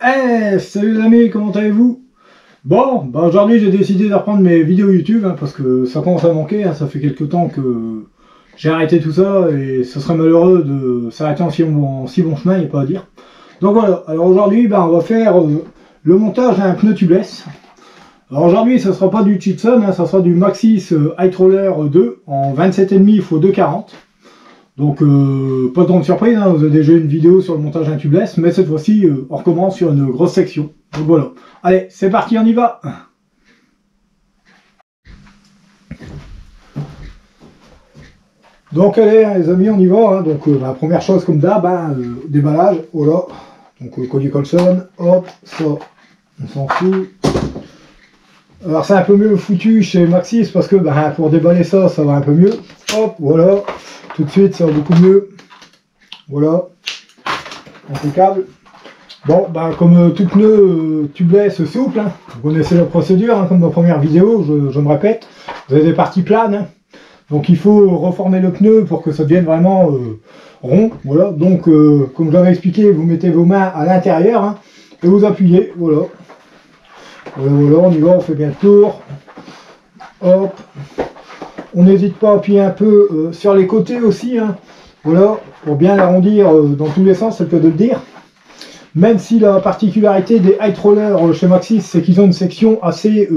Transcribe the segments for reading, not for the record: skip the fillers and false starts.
Hey, salut les amis, comment allez-vous? Bon, bah aujourd'hui j'ai décidé de reprendre mes vidéos YouTube parce que ça commence à manquer, ça fait quelques temps que j'ai arrêté tout ça et ce serait malheureux de s'arrêter en si bon chemin, il n'y a pas à dire. Donc voilà, alors aujourd'hui on va faire le montage d'un pneu tubeless. Alors aujourd'hui ce sera pas du Titson, ça sera du Maxxis Hytroller 2 en 27,5 x 2,40. Donc pas tant de surprise, vous avez déjà une vidéo sur le montage d'un tubeless, mais cette fois-ci on recommence sur une grosse section. Donc voilà. Allez, c'est parti, on y va. Donc allez les amis, on y va. Donc première chose comme d'hab, déballage, voilà. Donc Cody Colson, hop, ça, on s'en fout. Alors c'est un peu mieux foutu chez Maxxis parce que pour déballer ça, ça va un peu mieux. Hop, voilà. Tout de suite, ça va beaucoup mieux. Voilà. Impeccable. Bon, comme tout pneu tubeless souple, vous connaissez la procédure, comme dans la première vidéo, je me répète, vous avez des parties planes, donc il faut reformer le pneu pour que ça devienne vraiment rond. Voilà, donc comme j'avais expliqué, vous mettez vos mains à l'intérieur et vous appuyez, voilà. Voilà, on y va, on fait bien le tour. Hop. On n'hésite pas à appuyer un peu sur les côtés aussi, voilà, pour bien l'arrondir dans tous les sens, c'est le cas de le dire. Même si la particularité des Hytroller chez Maxxis, c'est qu'ils ont une section assez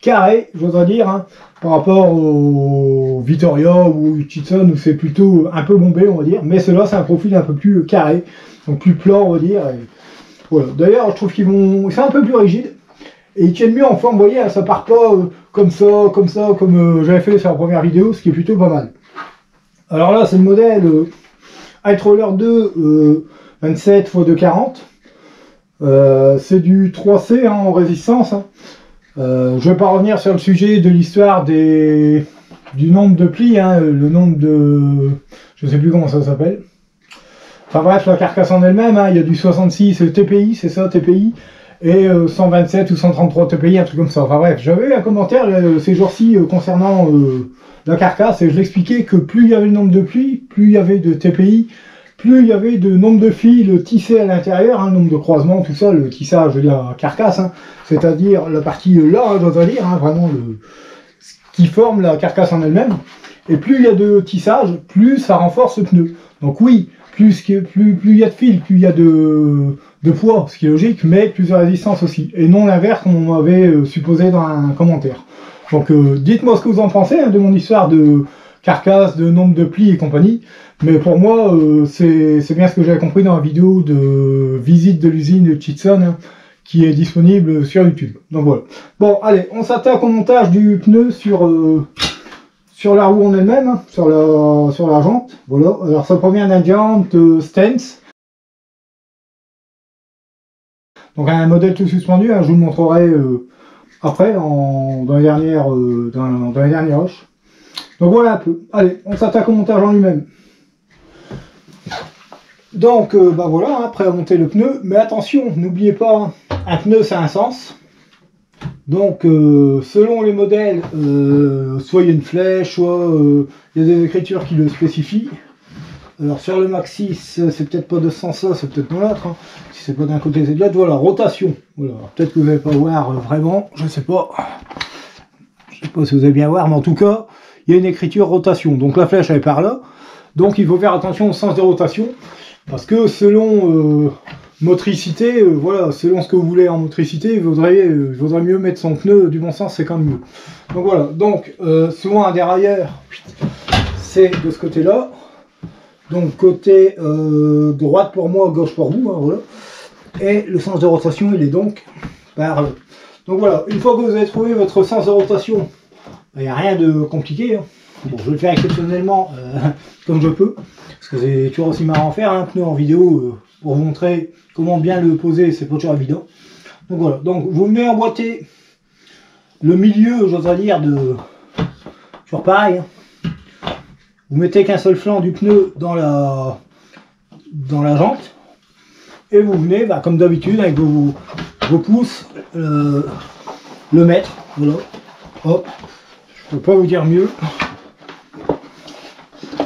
carrée, j'oserais dire, par rapport au Vittoria ou au Titson, où c'est plutôt un peu bombé, on va dire. Mais ceux-là, c'est un profil un peu plus carré, donc plus plat, on va dire. Et voilà. D'ailleurs, je trouve qu'ils sont un peu plus rigides. Et ils tiennent mieux en forme, vous voyez, ça part pas comme j'avais fait sur la première vidéo, ce qui est plutôt pas mal. Alors là, c'est le modèle Hytroller 2 27 x 2,40. C'est du 3C en résistance. Je vais pas revenir sur le sujet de l'histoire du nombre de plis, le nombre de... je sais plus comment ça s'appelle. Enfin bref, la carcasse en elle-même, il y a du 66 TPI, c'est ça, TPI. Et 127 ou 133 TPI, un truc comme ça. Enfin bref, j'avais eu un commentaire ces jours-ci concernant la carcasse et je l'expliquais que plus il y avait le nombre de plis, plus il y avait de TPI, plus il y avait de nombre de fils tissés à l'intérieur, le nombre de croisements, tout ça, le tissage de la carcasse, c'est-à-dire la partie là, je dois dire, vraiment ce qui forme la carcasse en elle-même. Et plus il y a de tissage, plus ça renforce le pneu. Donc oui, plus il y a de fils, plus il y a de poids, ce qui est logique, mais plus de résistance aussi. Et non l'inverse, comme on m'avait supposé dans un commentaire. Donc dites-moi ce que vous en pensez de mon histoire de carcasse, de nombre de plis et compagnie. Mais pour moi, c'est bien ce que j'avais compris dans la vidéo de visite de l'usine de Titson, qui est disponible sur YouTube. Donc voilà. Bon, allez, on s'attaque au montage du pneu sur la roue en elle-même, sur la jante. Voilà. Alors ça provient d'un jante Stance. Donc un modèle tout suspendu, je vous le montrerai après dans les dernières rushs. Donc voilà un peu. Allez, on s'attaque au montage en lui-même. Donc voilà, prêt à monter le pneu. Mais attention, n'oubliez pas, un pneu ça a un sens. Donc selon les modèles, soit il y a une flèche, soit il y a des écritures qui le spécifient. Alors sur le Maxxis, c'est peut-être pas de ce sens-là, c'est peut-être dans l'autre. Si c'est pas d'un côté, c'est de l'autre. Voilà, rotation. Voilà. Peut-être que vous n'allez pas voir vraiment, je sais pas. Je sais pas si vous allez bien voir, mais en tout cas, il y a une écriture rotation. Donc la flèche elle est par là. Donc il faut faire attention au sens de rotation. Parce que selon motricité, voilà, selon ce que vous voulez en motricité, il vaudrait mieux mettre son pneu du bon sens, c'est quand même mieux. Donc voilà, donc souvent un dérailleur, c'est de ce côté-là. Donc côté droite pour moi, gauche pour vous, voilà. Et le sens de rotation, il est donc par là. Donc voilà, une fois que vous avez trouvé votre sens de rotation, il n'y a rien de compliqué. Bon, je vais le faire exceptionnellement comme je peux, parce que c'est toujours aussi marrant à faire un pneu en vidéo pour vous montrer comment bien le poser, c'est pas toujours évident. Donc voilà, donc vous venez emboîter le milieu, j'oserais dire, toujours pareil. Vous mettez qu'un seul flanc du pneu dans la jante et vous venez, comme d'habitude, avec vos pouces, le mettre. Voilà. Hop. Je peux pas vous dire mieux.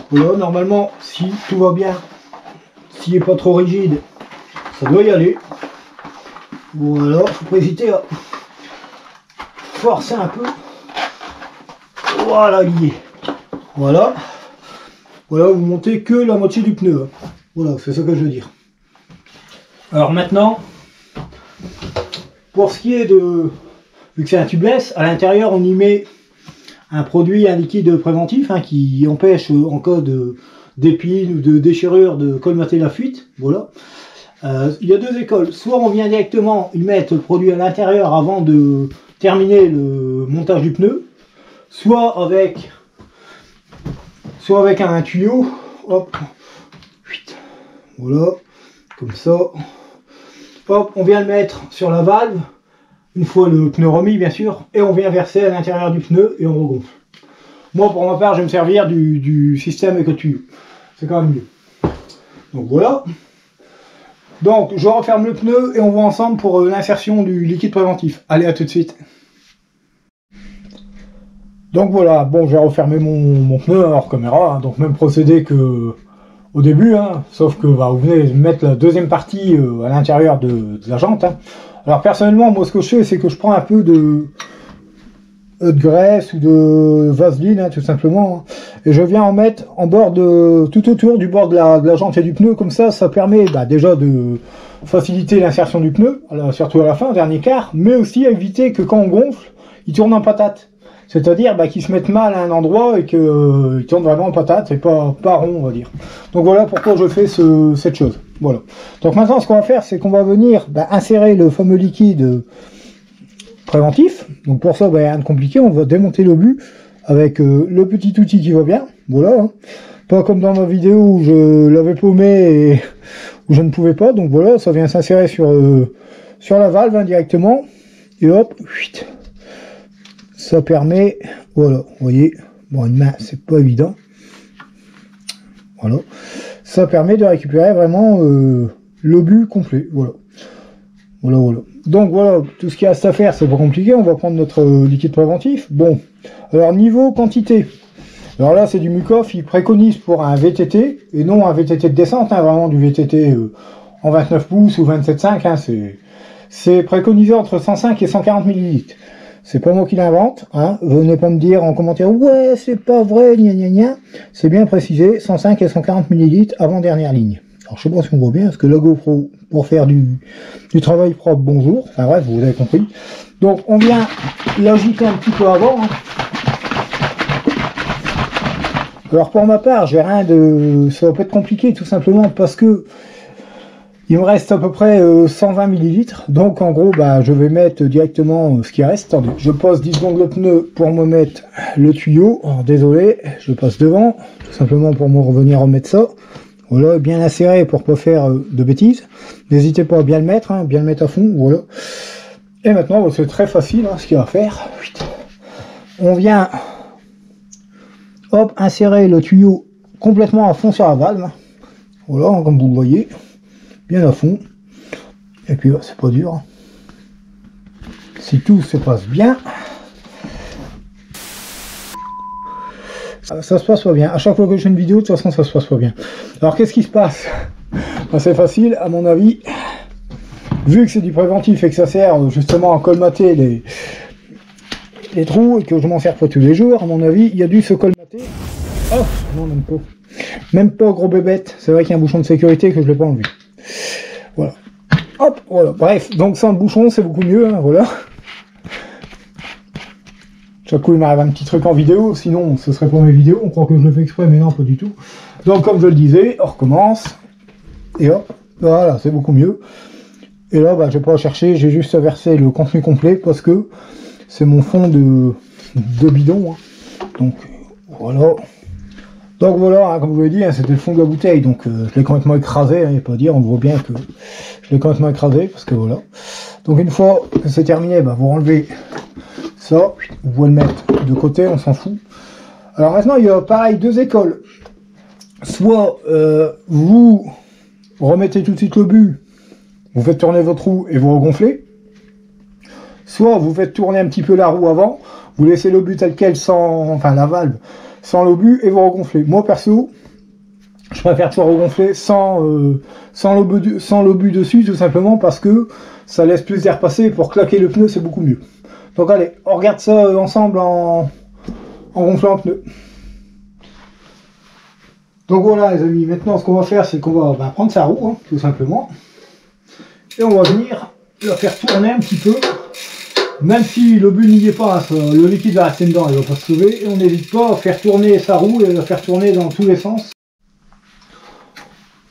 Voilà, normalement, si tout va bien, s'il n'est pas trop rigide, ça doit y aller. Voilà, faut pas hésiter à forcer un peu. Voilà, lié. Voilà. Voilà, vous montez que la moitié du pneu. Voilà, c'est ça que je veux dire. Alors maintenant, pour ce qui est de... Vu que c'est un tubeless, à l'intérieur on y met un produit, un liquide préventif qui empêche en cas d'épine ou de déchirure de colmater la fuite. Voilà. Il y a deux écoles. Soit on vient directement y mettre le produit à l'intérieur avant de terminer le montage du pneu, soit avec un tuyau. Hop. Voilà. Comme ça. Hop, on vient le mettre sur la valve. Une fois le pneu remis, bien sûr, et on vient verser à l'intérieur du pneu et on regonfle. Moi, pour ma part, je vais me servir du système avec le tuyau. C'est quand même mieux. Donc voilà. Donc, je referme le pneu et on va ensemble pour l'insertion du liquide préventif. Allez, à tout de suite. Donc voilà, bon, j'ai refermé mon pneu hors caméra, donc même procédé que au début, sauf que vous venez de mettre la deuxième partie à l'intérieur de la jante. Alors personnellement, moi ce que je fais, c'est que je prends un peu de graisse ou de vaseline, tout simplement, et je viens en mettre en bord tout autour du bord de la jante et du pneu. Comme ça permet déjà de faciliter l'insertion du pneu, alors, surtout à la fin, au dernier quart, mais aussi à éviter que quand on gonfle, il tourne en patate. C'est-à-dire qu'il se mette mal à un endroit et qu'il tourne vraiment en patate et pas rond, on va dire. Donc voilà pourquoi je fais cette chose. Voilà. Donc maintenant, ce qu'on va faire, c'est qu'on va venir insérer le fameux liquide préventif. Donc pour ça, rien de compliqué, on va démonter l'obus avec le petit outil qui va bien. Voilà. Pas comme dans ma vidéo où je l'avais paumé et où je ne pouvais pas. Donc voilà, ça vient s'insérer sur la valve directement. Et hop, ça permet, voilà, vous voyez, bon, une main, c'est pas évident. Voilà. Ça permet de récupérer vraiment l'obus complet. Voilà. Voilà. Donc voilà, tout ce qu'il reste à faire, c'est pas compliqué. On va prendre notre liquide préventif. Bon, alors niveau quantité. Alors là, c'est du Mucoff. Il préconise pour un VTT, et non un VTT de descente, vraiment du VTT en 29 pouces ou 27,5. C'est préconisé entre 105 et 140 millilitres. C'est pas moi qui l'invente, venez pas me dire en commentaire ouais c'est pas vrai, gna gna gna. C'est bien précisé, 105 et 140 millilitres avant dernière ligne. Alors je sais pas si on voit bien, parce que la GoPro pour faire du travail propre, bonjour, enfin bref, vous avez compris. Donc on vient l'agiter un petit peu avant. Alors pour ma part, j'ai rien de... ça va pas être compliqué tout simplement parce que il me reste à peu près 120 millilitres, donc en gros je vais mettre directement ce qui reste. Attendez, je passe 10 secondes le pneu pour me mettre le tuyau. Alors désolé, je passe devant, tout simplement pour me revenir remettre ça. Voilà, bien inséré pour pas faire de bêtises. N'hésitez pas à bien le mettre à fond, voilà. Et maintenant, c'est très facile ce qu'il y a à faire. On vient insérer le tuyau complètement à fond sur la valve. Voilà, comme vous le voyez. Bien à fond, et puis c'est pas dur si tout se passe bien, ça se passe pas bien. À chaque fois que je fais une vidéo, de toute façon ça se passe pas bien. Alors qu'est-ce qui se passe? C'est facile à mon avis, vu que c'est du préventif et que ça sert justement à colmater les trous et que je m'en sers pas tous les jours. À mon avis il y a dû se colmater. Oh non, même pas gros bébête. C'est vrai qu'il y a un bouchon de sécurité que je l'ai pas enlevé. Voilà. Hop, voilà. Bref, donc sans le bouchon, c'est beaucoup mieux, voilà. Chaque coup, il m'arrive un petit truc en vidéo, sinon ce serait pas mes vidéos. On croit que je le fais exprès, mais non, pas du tout. Donc, comme je le disais, on recommence. Et hop, voilà, c'est beaucoup mieux. Et là, je vais pas chercher, j'ai juste versé le contenu complet parce que c'est mon fond de bidon. Donc, voilà. Donc voilà, comme je vous l'ai dit, c'était le fond de la bouteille, donc je l'ai complètement écrasé, il n'y a pas à dire, on voit bien que je l'ai complètement écrasé, parce que voilà. Donc une fois que c'est terminé, vous renlevez ça, vous pouvez le mettre de côté, on s'en fout. Alors maintenant, il y a pareil, deux écoles. Soit vous remettez tout de suite l'obus, vous faites tourner votre roue et vous regonflez. Soit vous faites tourner un petit peu la roue avant, vous laissez l'obus tel quel sans, enfin la valve, sans l'obus et vous regonflez. Moi perso, je préfère toujours regonfler sans l'obus dessus, tout simplement parce que ça laisse plus d'air passer. Pour claquer le pneu, c'est beaucoup mieux. Donc allez, on regarde ça ensemble en gonflant le pneu. Donc voilà les amis, maintenant ce qu'on va faire, c'est qu'on va prendre sa roue, hein, tout simplement. Et on va venir la faire tourner un petit peu. Même si l'obus n'y est pas, hein, le liquide va rester dedans, il ne va pas se sauver. Et on n'hésite pas à faire tourner sa roue et la faire tourner dans tous les sens.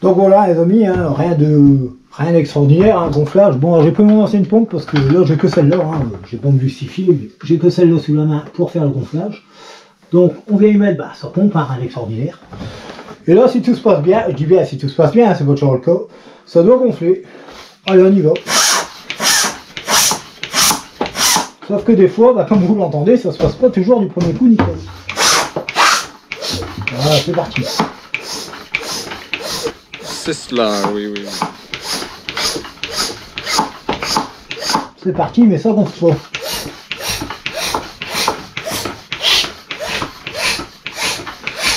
Donc voilà les amis, hein, rien d'extraordinaire, hein, gonflage. Bon, j'ai pris mon ancienne pompe parce que là j'ai que celle-là, hein, j'ai pas me justifier, mais j'ai que celle-là sous la main pour faire le gonflage. Donc on vient y mettre sa pompe, hein, rien d'extraordinaire. Et là si tout se passe bien, je dis bien si tout se passe bien, hein, c'est pas toujours le cas, ça doit gonfler. Allez on y va. Sauf que des fois, comme vous l'entendez, ça se passe pas toujours du premier coup nickel. Voilà, c'est parti. C'est cela, oui. C'est parti, mais ça gonfle pas.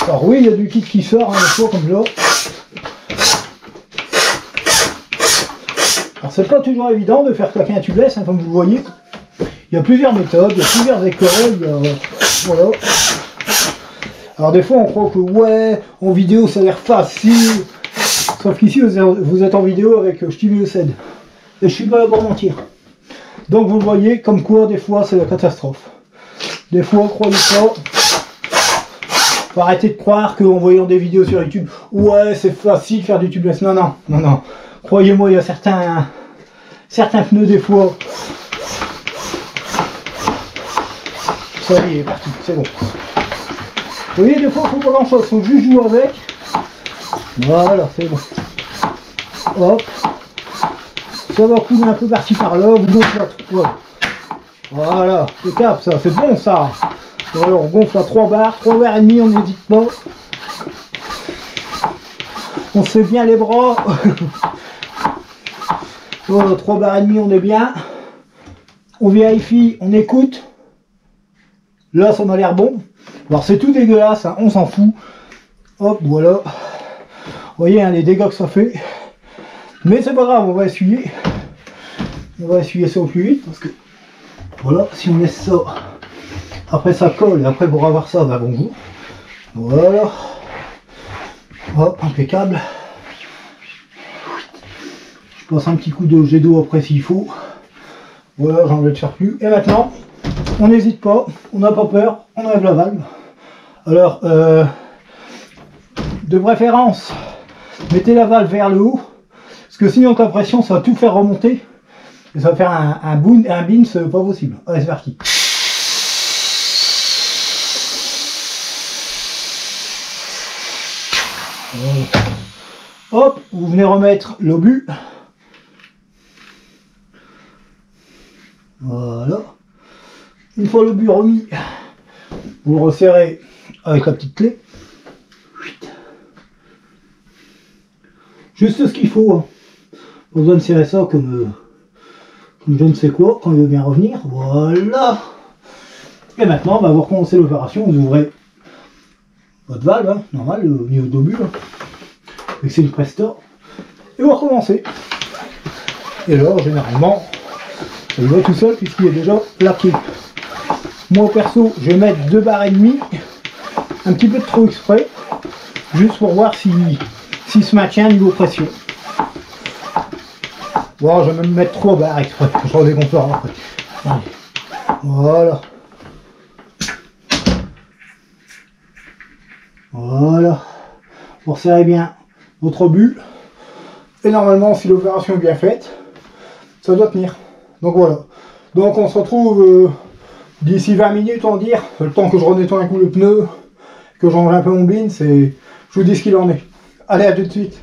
Alors oui, il y a du kit qui sort, hein, des fois comme là. Alors c'est pas toujours évident de faire claquer un tubeless, hein, comme vous le voyez. Il y a plusieurs méthodes, il y a plusieurs écoles, voilà. Alors des fois on croit que ouais, en vidéo ça a l'air facile. Sauf qu'ici vous êtes en vidéo avec Stevie Le Ced. Et je suis pas là pour mentir. Donc vous le voyez, comme quoi des fois c'est la catastrophe. Des fois, croyez pas. Faut arrêter de croire qu'en voyant des vidéos sur YouTube, ouais c'est facile de faire du tubeless. Non. Croyez-moi, il y a certains pneus des fois. Ça y est, il est parti, c'est bon. Vous voyez, des fois, il ne faut pas grand chose, il faut juste jouer avec. Voilà, c'est bon. Hop. Ça va couler un peu par-ci par-là, vous gonflez à 3. Voilà, c'est cap, ça, c'est bon ça. Alors, on gonfle à 3 barres et demi, on n'hésite pas. On se fait bien les bras. Voilà, 3 barres et demi, on est bien. On vérifie, on écoute. Là, ça m'a l'air bon. Alors, c'est tout dégueulasse, hein, on s'en fout. Hop, voilà. Vous voyez hein, les dégâts que ça fait. Mais c'est pas grave, on va essuyer. On va essuyer ça au plus vite parce que voilà, si on laisse ça, après ça colle et après pour avoir ça, bah bonjour. Voilà. Hop, impeccable. Je passe un petit coup de jet d'eau après s'il faut. Voilà, j'en vais le faire plus. Et maintenant, on n'hésite pas, on n'a pas peur, on enlève la valve. Alors, de préférence, mettez la valve vers le haut, parce que sinon avec la pression, ça va tout faire remonter. Et ça va faire un bin, c'est pas possible. Allez, c'est parti. Hop, vous venez remettre l'obus. Voilà. Une fois l'obus remis, vous le resserrez avec la petite clé. Juste ce qu'il faut. Hein. Pas besoin de serrer ça comme je ne sais quoi quand il veut bien revenir. Voilà. Et maintenant, on va recommencer l'opération. Vous ouvrez votre valve, hein, normal, au niveau d'obus. Hein. Et c'est une Presto. Et on va recommencer. Et là, généralement, ça va tout seul puisqu'il est déjà plaqué. Moi perso, je vais mettre 2 barres et demie, un petit peu de trop exprès, juste pour voir s'il se maintient niveau pression. Bon, je vais même mettre 3 barres exprès, je redégonflerai après. Allez. Voilà. Voilà. Vous resserrez bien votre obus. Et normalement, si l'opération est bien faite, ça doit tenir. Donc voilà. Donc on se retrouve d'ici 20 minutes, on va dire. Le temps que je renettoie un coup le pneu, que j'enlève un peu mon bin, je vous dis ce qu'il en est. Allez, à tout de suite.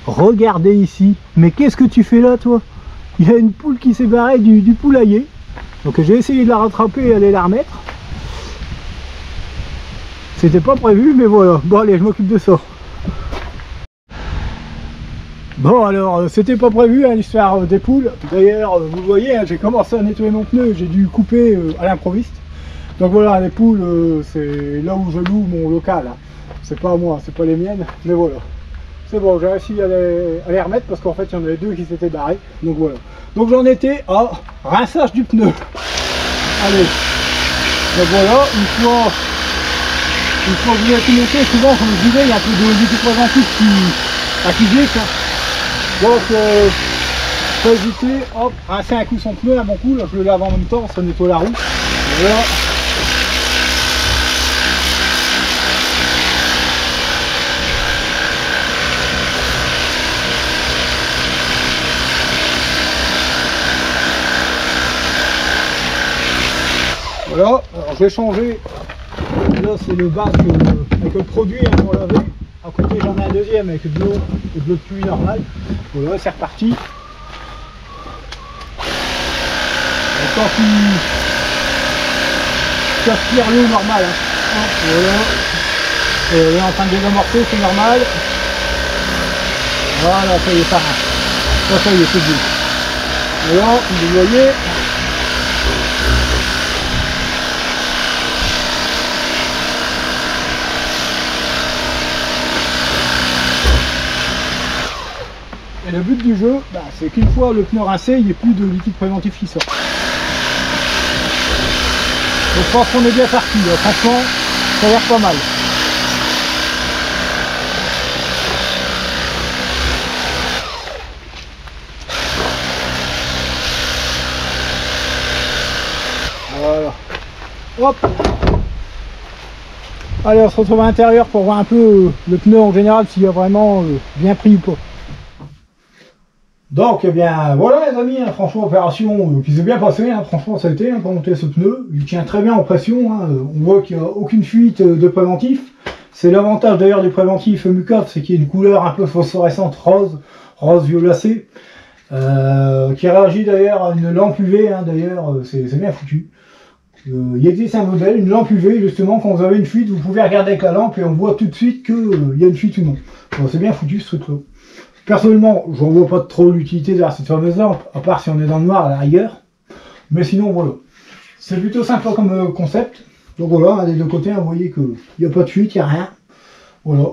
Regardez ici. Mais qu'est-ce que tu fais là, toi? Il y a une poule qui s'est barrée du poulailler. Donc j'ai essayé de la rattraper et aller la remettre. C'était pas prévu, mais voilà. Bon allez, je m'occupe de ça. Bon alors, c'était pas prévu hein, l'histoire des poules. D'ailleurs, vous le voyez, hein, j'ai commencé à nettoyer mon pneu, j'ai dû couper à l'improviste. Donc voilà, les poules, c'est là où je loue mon local. Hein. C'est pas moi, c'est pas les miennes, mais voilà. C'est bon, j'ai réussi à les remettre parce qu'en fait il y en avait deux qui s'étaient barrés. Donc voilà. Donc j'en étais à rinçage du pneu. Allez. Donc voilà, une fois que vous avez tout monté, souvent comme je disais, il y a un peu de liquide préventif qui gicle. Donc faut éviter, hop, rincer un coup son pneu, un bon coup, là je le lave en même temps, ça nettoie la roue. Voilà. Voilà, alors je vais changer. Là c'est le bac avec le produit hein, pour laver. À côté j'en ai un deuxième avec de l'eau et de l'eau de pluie normale. Voilà, c'est reparti. Et quand tu aspires l'eau normale, hein. Voilà. Et en train de désamorcer, c'est normal. Voilà, ça y est, ça rince. Ça y est, c'est bien. Voilà, vous voyez. Et le but du jeu, bah, c'est qu'une fois le pneu rincé, il n'y ait plus de liquide préventif qui sort. Donc je pense qu'on est bien parti, là. Franchement, ça a l'air pas mal. Voilà. Hop. Allez, on se retrouve à l'intérieur pour voir un peu le pneu en général, s'il a vraiment bien pris ou pas. Donc, eh bien, voilà les amis, hein, franchement, opération qui s'est bien passée, hein, franchement, ça a été, hein, pour monter ce pneu. Il tient très bien en pression, hein, on voit qu'il n'y a aucune fuite de préventif. C'est l'avantage d'ailleurs du préventif Mukov, c'est qu'il y a une couleur un peu phosphorescente rose violacée, qui réagit d'ailleurs à une lampe UV, hein, d'ailleurs, c'est bien foutu. Il existe un modèle, une lampe UV, justement, quand vous avez une fuite, vous pouvez regarder avec la lampe et on voit tout de suite qu'il y a une fuite ou non. Bon, c'est bien foutu ce truc-là. Personnellement, j'en vois pas trop l'utilité derrière cette fameuse lampe, à part si on est dans le noir à la rigueur. Mais sinon, voilà. C'est plutôt simple comme concept. Donc voilà, hein, des deux côtés, hein, vous voyez qu'il n'y a pas de fuite, il n'y a rien. Voilà.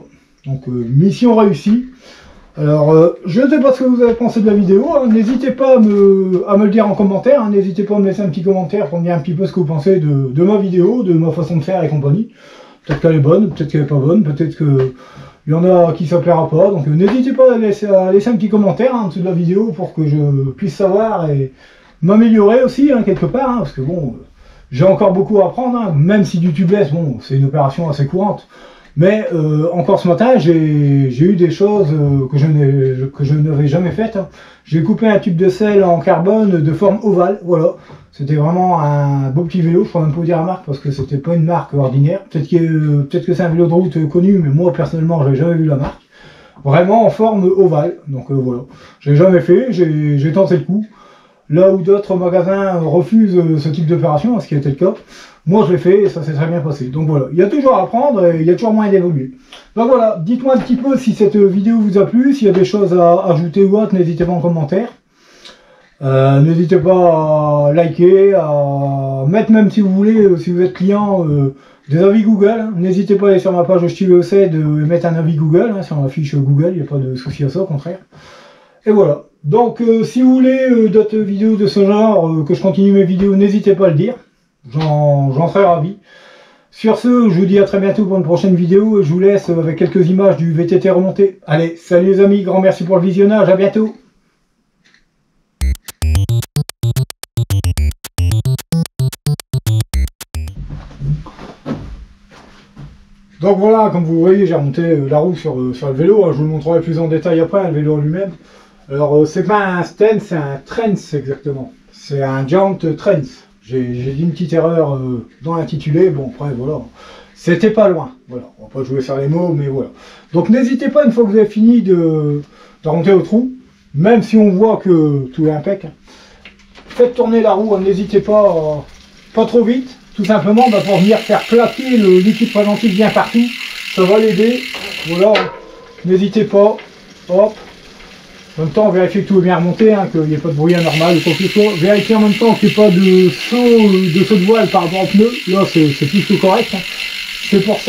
Donc, mission réussie. Alors, je ne sais pas ce que vous avez pensé de la vidéo. Hein. N'hésitez pas à me le dire en commentaire. Hein. N'hésitez pas à me laisser un petit commentaire pour me dire un petit peu ce que vous pensez de ma vidéo, de ma façon de faire et compagnie. Peut-être qu'elle est bonne, peut-être qu'elle n'est pas bonne, peut-être que... Il y en a qui ne s'appellera pas, donc n'hésitez pas à laisser un petit commentaire hein, en dessous de la vidéo pour que je puisse savoir et m'améliorer aussi, hein, quelque part, hein, parce que bon, j'ai encore beaucoup à apprendre, hein, même si du tubeless, bon, c'est une opération assez courante. Mais encore ce matin, j'ai eu des choses que je n'avais jamais faites. Hein. J'ai coupé un tube de sel en carbone de forme ovale, voilà. C'était vraiment un beau petit vélo, je ne pourrais même pas vous dire la marque parce que c'était pas une marque ordinaire. Peut-être que c'est un vélo de route connu, mais moi personnellement, j'avais jamais vu la marque. Vraiment en forme ovale, donc voilà. Je l'ai jamais fait, j'ai tenté le coup. Là où d'autres magasins refusent ce type d'opération, ce qui a été le cas, moi je l'ai fait et ça s'est très bien passé. Donc voilà, il y a toujours à apprendre et il y a toujours moyen d'évoluer. Donc voilà, dites-moi un petit peu si cette vidéo vous a plu, s'il y a des choses à ajouter ou autre, n'hésitez pas en commentaire. N'hésitez pas à liker, à mettre même si vous voulez, si vous êtes client, des avis Google. Hein. N'hésitez pas à aller sur ma page StileOC de mettre un avis Google, hein, sur ma fiche Google, il n'y a pas de souci à ça, au contraire. Et voilà. Donc si vous voulez d'autres vidéos de ce genre, que je continue mes vidéos, n'hésitez pas à le dire. J'en serais ravi. Sur ce, je vous dis à très bientôt pour une prochaine vidéo. Et je vous laisse avec quelques images du VTT remonté. Allez, salut les amis, grand merci pour le visionnage, à bientôt. Donc voilà, comme vous voyez, j'ai remonté la roue sur le vélo. Je vous le montrerai plus en détail après, le vélo lui-même. Alors, c'est pas un Sten, c'est un Trens exactement. C'est un Giant Trens. J'ai dit une petite erreur dans l'intitulé. Bon, après, voilà. C'était pas loin. Voilà, on va pas jouer sur les mots, mais voilà. Donc, n'hésitez pas, une fois que vous avez fini de remonter au trou, même si on voit que tout est impec, faites tourner la roue, n'hésitez pas, pas trop vite. Tout simplement pour venir faire claquer le liquide préventif bien partout, ça va l'aider. Voilà, n'hésitez pas, hop, En même temps, vérifiez que tout est bien remonté, hein, qu'il n'y ait pas de bruit anormal ou quoi que ce soit. Vérifiez en même temps qu'il n'y ait pas de saut de voile par rapport au pneu. Là, c'est plus que correct. Hein. C'est pour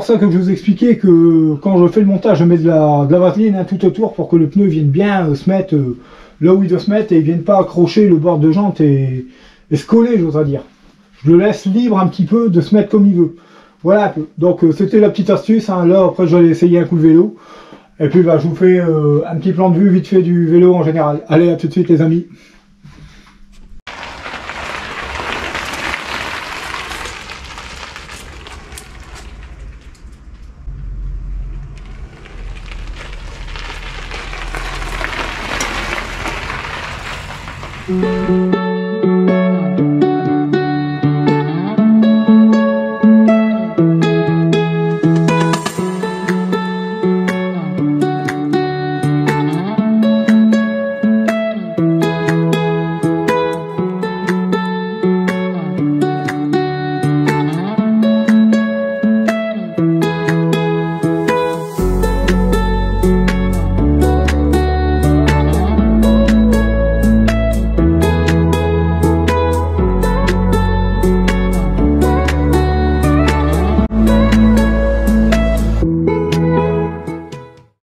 ça que je vous expliquais que quand je fais le montage, je mets de la vaseline hein, tout autour pour que le pneu vienne bien se mettre là où il doit se mettre et il ne vienne pas accrocher le bord de jante et se coller, j'oserais dire. Je le laisse libre un petit peu de se mettre comme il veut. Voilà un peu. Donc c'était la petite astuce. Hein. Là, après, je vais essayer un coup de vélo. Et puis bah, je vous fais un petit plan de vue vite fait du vélo en général. Allez, à tout de suite les amis.